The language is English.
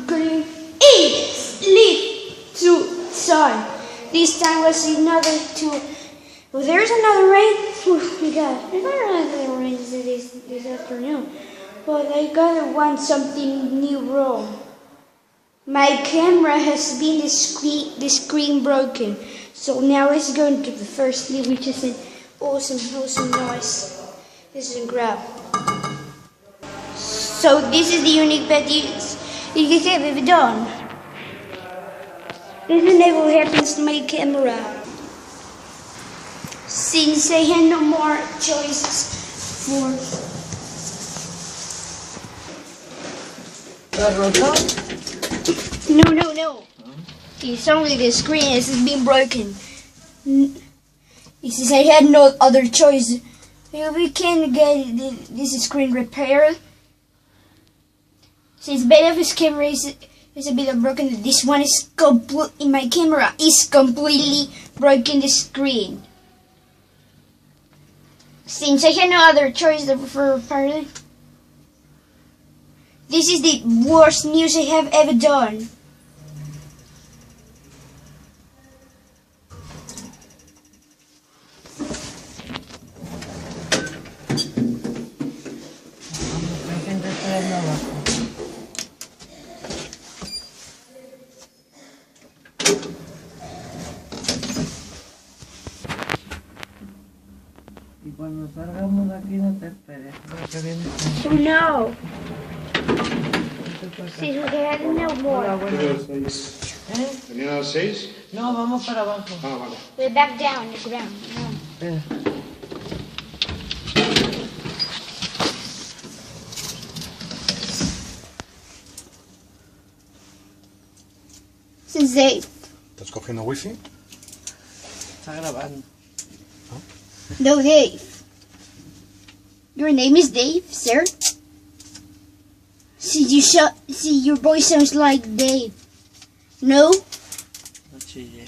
Green. Leaf to sun. This time was another two. Well, there's another rain. Oh my god. There's not another rain this afternoon. But I gotta want something new wrong. My camera has been the screen broken. So now let's go into the first lead, which is an awesome noise. This is a grab. So this is the unique pet you have ever done. This never happens to my camera. Since I had no more choices for... No. It's only the screen has been broken. Since I had no other choice, we can get this screen repaired. Since both of his camera is a bit broken, this one is my camera is completely broken the screen. Since I had no other choice for repairing, this is the worst news I have ever done. Y cuando salgamos de aquí no te esperes, porque viene. Oh no! Sí, porque I don't know more. ¿Venían a las 6? No, vamos para abajo. Ah, vale. We're back down the ground. No. Since Dave. ¿Estás cogiendo wifi? Está grabando. No, Dave. Your name is Dave, sir? See, your voice sounds like Dave. No? No chille.